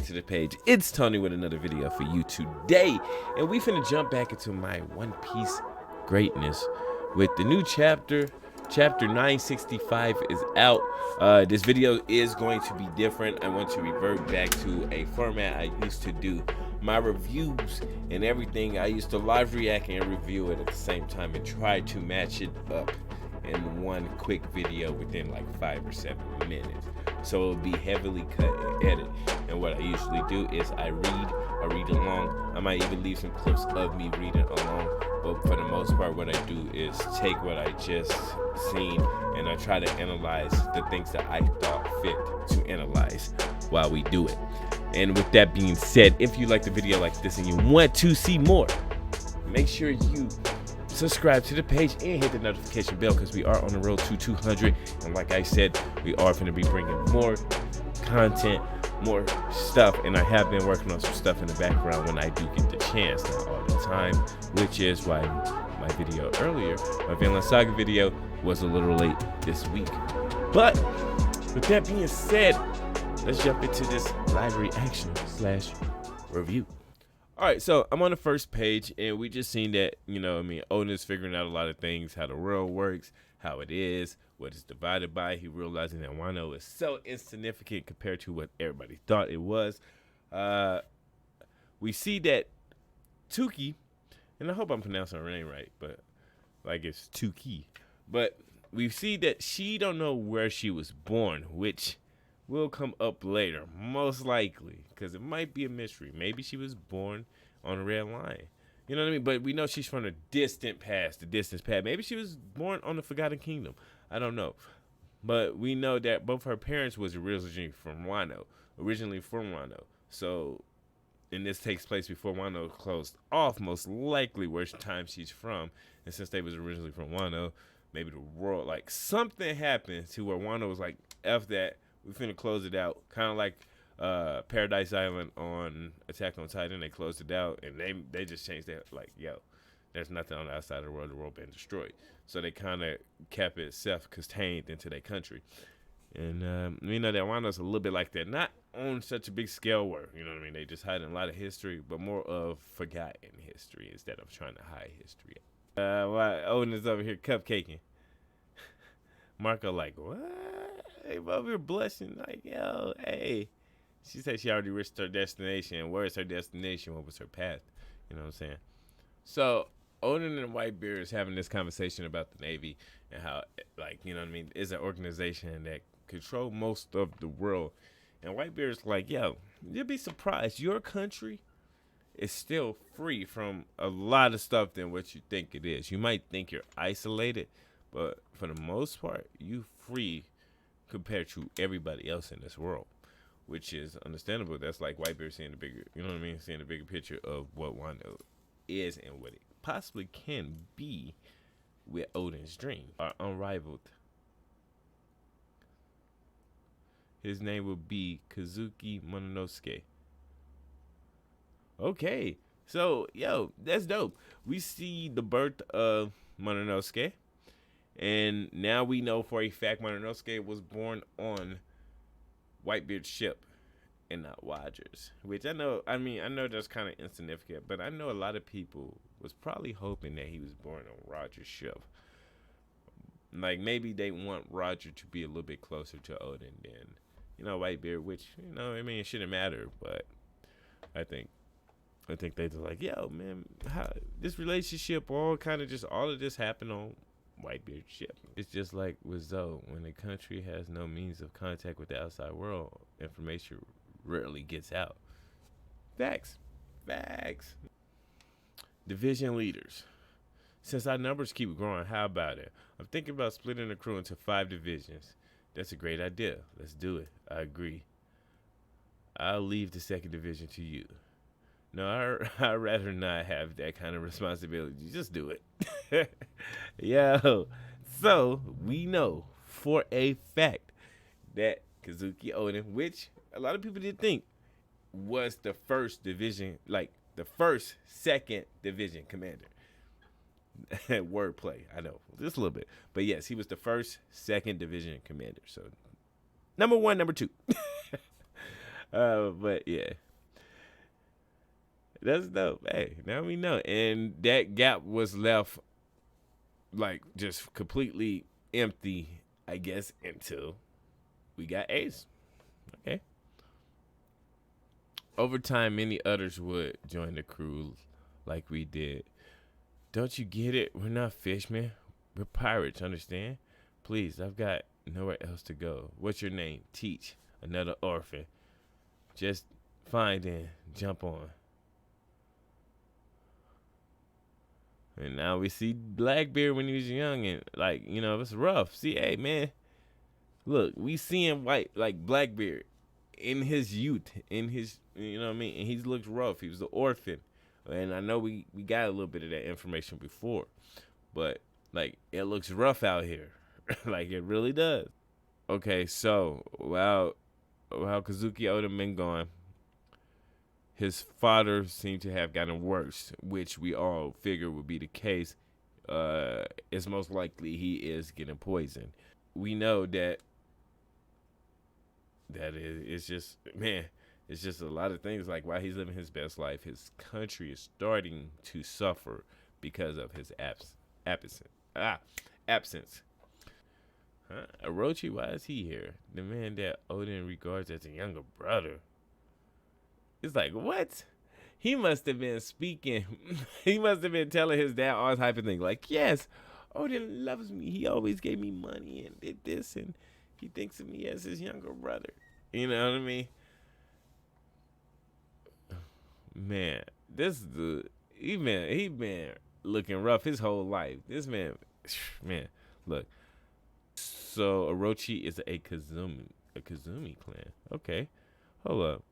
back to the page. It's Tony with another video for you today, and we finna jump back into my One Piece greatness with the new chapter. Chapter 965 is out. This video is going to be different. I want to revert back to a format I used to do my reviews and everything. I used to live react and review it at the same time and try to match it up in one quick video within like 5 or 7 minutes. So it will be heavily cut and edited. And what I usually do is I read along. I might even leave some clips of me reading along. But for the most part, what I do is take what I just seen and I try to analyze the things that I thought fit to analyze while we do it. And with that being said, if you like the video like this and you want to see more, make sure you subscribe to the page and hit the notification bell, because we are on the road to 200. And like I said, we are going to be bringing more content, more stuff, and I have been working on some stuff in the background when I do get the chance, not all the time, which is why my video earlier, my Vinland Saga video, was a little late this week. But with that being said, let's jump into this live reaction / review. All right, so I'm on the first page, and we just seen that, Oden is figuring out a lot of things, how the world works, how it is, what it's divided by. He realizing that Wano is so insignificant compared to what everybody thought it was. We see that Tuki, and I hope I'm pronouncing her name right, but like it's Tuki. But we see that she don't know where she was born, which will come up later, most likely, because it might be a mystery. Maybe she was born on a red line. You know what I mean? But we know she's from the distant past, Maybe she was born on the Forgotten Kingdom. I don't know. But we know that both her parents was originally from Wano. So, and this takes place before Wano closed off, most likely where time she's from. And since they was originally from Wano, maybe the world, like something happened to where Wano was like, F that. We finna close it out, kind of like Paradise Island on Attack on Titan. They closed it out, and they just changed that. Like, yo, there's nothing on the outside of the world been destroyed. So they kind of kept it self-contained into their country. And we know that Wano's a little bit like that, not on such a big scale where, they just hiding a lot of history, but more of forgotten history instead of trying to hide history. Why Oden is over here cupcaking. Marco like, what? They over here blushing like, yo, hey. She said she already reached her destination. Where is her destination? What was her path? You know what I'm saying? So Oden and Whitebeard is having this conversation about the Navy and how, is an organization that control most of the world. And Whitebeard's like, yo, you'll be surprised. Your country is still free from a lot of stuff than what you think it is. You might think you're isolated, but for the most part, you free compared to everybody else in this world, which is understandable. That's like Whitebeard seeing the bigger, seeing the bigger picture of what Wano is and what it possibly can be with Oden's dream. Are unrivaled. His name will be Kazuki Mononosuke. Okay, so, yo, that's dope. We see the birth of Mononosuke. And now we know for a fact Mononosuke was born on Whitebeard's ship and not Roger's. Which I know that's kind of insignificant, but I know a lot of people was probably hoping that he was born on Roger's ship. Like, maybe they want Roger to be a little bit closer to Oden than, Whitebeard, which, it shouldn't matter, but I think they're like, yo, man, how this relationship all of this happened on Whitebeard's ship. It's just like with Zoe. When a country has no means of contact with the outside world, information rarely gets out. Facts. Division leaders. Since our numbers keep growing, how about it? I'm thinking about splitting the crew into 5 divisions. That's a great idea. Let's do it. I agree. I'll leave the 2nd division to you. No, I'd rather not have that kind of responsibility. Just do it. Yo, so we know for a fact that Kazuki Oden, which a lot of people did think was the 1st division, like the 2nd division commander. Wordplay, I know, just a little bit. But yes, he was the 2nd division commander. So number 1, number 2. But yeah, that's dope. Hey, now we know. And that gap was left like just completely empty, I guess, until we got Ace. Okay. Over time, many others would join the crew like we did. Don't you get it? We're not fishmen. We're pirates, understand? Please, I've got nowhere else to go. What's your name? Teach. Another orphan. Just fine then. Jump on. And now we see Blackbeard when he was young and like, you know, it's rough. See, hey man, look, we seeing white like Blackbeard in his youth, in his, you know what I mean? And he looks rough. He was an orphan. And I know we got a little bit of that information before. But like it looks rough out here. Like it really does. Okay, so while Kazuki Oda been gone, his father seemed to have gotten worse, which we all figure would be the case. It's most likely he is getting poisoned. We know that it's just, man, it's just a lot of things. Like while he's living his best life, his country is starting to suffer because of his absence. Huh? Orochi, why is he here? The man that Odin regards as a younger brother. It's like, what? He must have been speaking. He must have been telling his dad all type of things. Like, yes, Odin loves me. He always gave me money and did this, and he thinks of me as his younger brother. You know what I mean? Man, this dude, he been looking rough his whole life. This man, look. So Orochi is a Kazumi clan. Okay, hold up.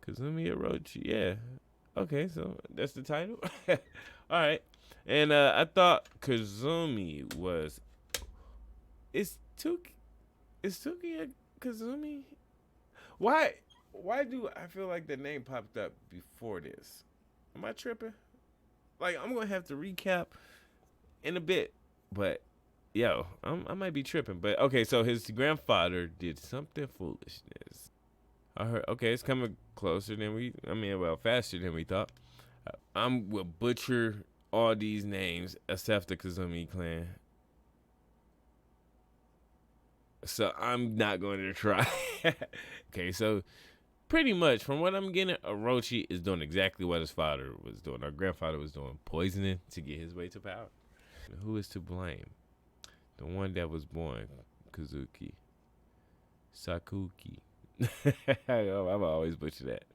Kazumi Orochi, yeah. Okay, so that's the title. All right, and I thought Kazumi was. Is Tuki a Kazumi? Why do I feel like the name popped up before this? Am I tripping? Like I'm gonna have to recap in a bit, but yo, I might be tripping. But okay, so his grandfather did something foolishness. I heard. Okay, it's coming closer than faster than we thought. I'm will butcher all these names except the Kazumi clan. So I'm not going to try. Okay, so pretty much from what I'm getting, Orochi is doing exactly what his father was doing. Our grandfather was doing, poisoning to get his way to power. Who is to blame? The one that was born, Kazuki. Sakuki. Oh, I've always butchered that.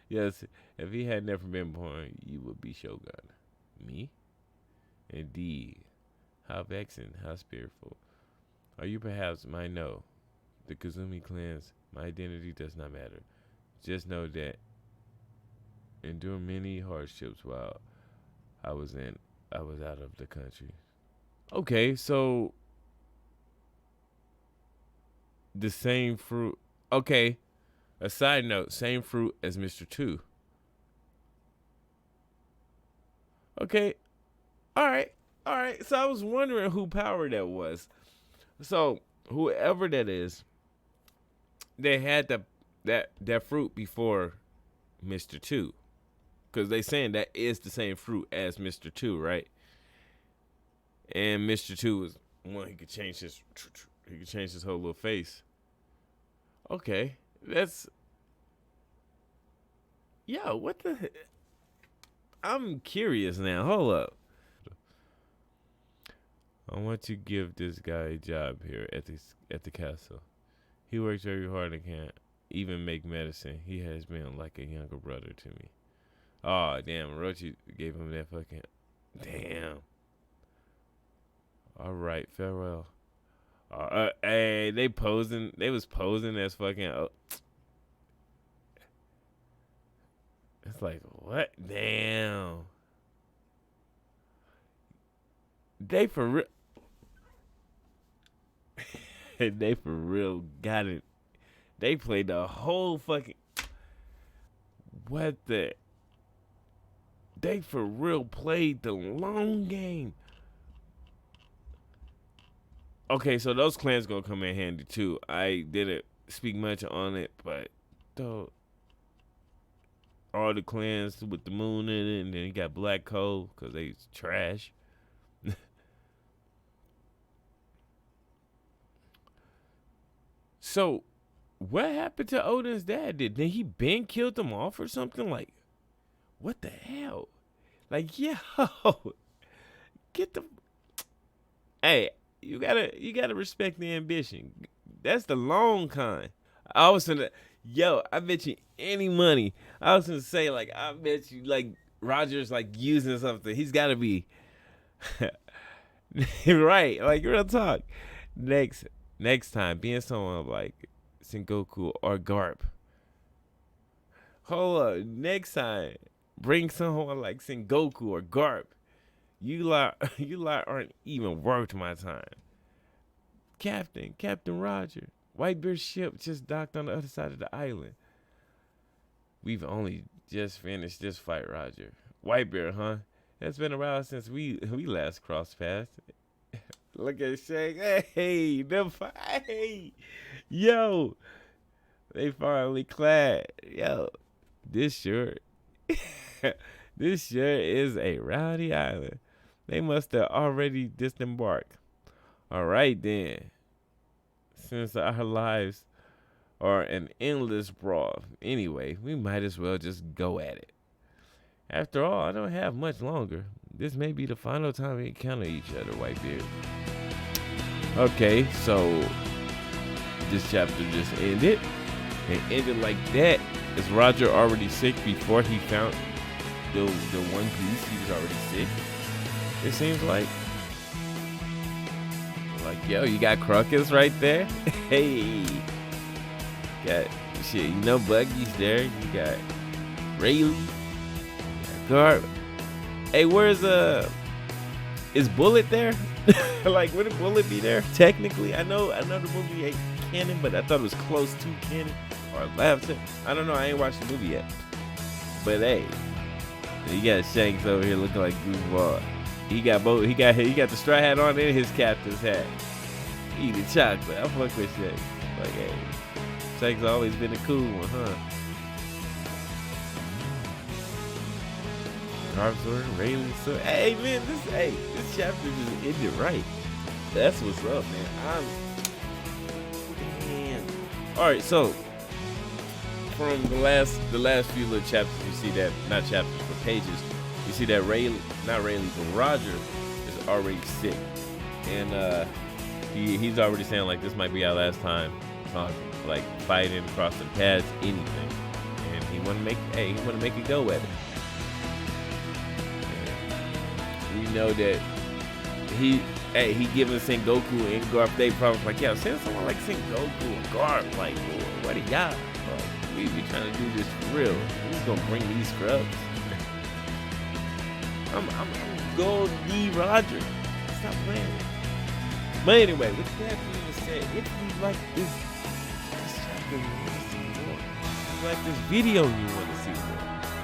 Yes, if he had never been born, you would be Shogun. Me? Indeed. How vexing, how spiteful. Or you perhaps might know, the Kazumi clans, my identity does not matter. Just know that endure many hardships while I was out of the country. Okay, so the same fruit. Okay, a side note, same fruit as Mr. Two. Okay, all right. So I was wondering who power that was. So whoever that is, they had that fruit before Mr. Two, because they saying that is the same fruit as Mr. Two, right? And Mr. Two was one he could change his whole little face. Okay, that's what the? I'm curious now. Hold up. I want to give this guy a job here at the castle. He works very hard and can't even make medicine. He has been like a younger brother to me. Oh damn, Orochi gave him that fucking damn. All right, farewell. Hey, they was posing as fucking. It's like what? Damn. They for real. They for real got it. They played the whole fucking. What the? They for real played the long game. Okay, so those clans gonna come in handy too. I didn't speak much on it, but though all the clans with the moon in it, and then he got Black Hole because they trash. So, what happened to Odin's dad? Did he been killed them off or something? Like, what the hell? Like, yo, get the. Hey, you gotta respect the ambition. That's the long kind. I was gonna, yo, I bet you any money. I was gonna say, like, I bet you, like, Roger's like using something. He's gotta be right. Like, real talk. Next time, being someone like Sengoku or Garp. Hold up. Next time, bring someone like Sengoku or Garp. You lot aren't even worth my time. Captain Roger. Whitebeard's ship just docked on the other side of the island. We've only just finished this fight, Roger. Whitebeard, huh? It's been a while since we last crossed paths. Look at Shanks. Hey, hey, yo. They finally clad. Yo, this sure is a rowdy island. They must have already disembarked. All right, then. Since our lives are an endless brawl, anyway, we might as well just go at it. After all, I don't have much longer. This may be the final time we encounter each other, Whitebeard. Okay, so this chapter just ended. It ended like that. Is Roger already sick before he found the One Piece? He was already sick. It seems like, yo, you got Crocus right there. Hey, got shit. You know, Buggy's there. You got Rayleigh. You got Garp. Hey, where's is Bullet there? Like, wouldn't Bullet be there? Technically, I know the movie ain't canon, but I thought it was close to canon or left. I don't know. I ain't watched the movie yet. But hey, you got Shanks over here looking like goofball. He got both. He got the straw hat on and his captain's hat. Eating chocolate. I fuck with Shanks. Like, hey, Shanks always been a cool one, huh? Garpsword, Rayleigh, so hey man, this chapter just ended right. That's what's up, man. Damn. All right, so from the last few little chapters, you see that, not chapters but pages, you see that but Roger is already sick, and he's already saying like this might be our last time talking, like fighting, crossing paths, anything, and he want to make it go at it. We know that he giving Sengoku and Garp they problems like, yeah, send someone like Sengoku and Garp, like, what do y'all? Like, we be trying to do this for real. We gonna bring these scrubs. I'm Gold D Roger. Stop playing. But anyway, with that being said, if you like this chapter, you want to see more. If you like this video, you want to see more.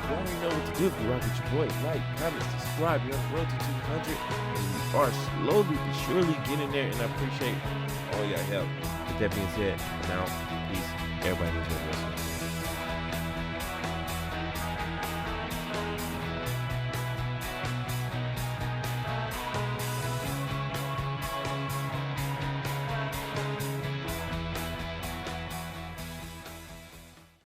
You already know what to do. If you rock with your boy, like, comment, subscribe. You're on the road to 200, and we are slowly but surely getting there. And I appreciate all y'all help. With that being said, I'm out.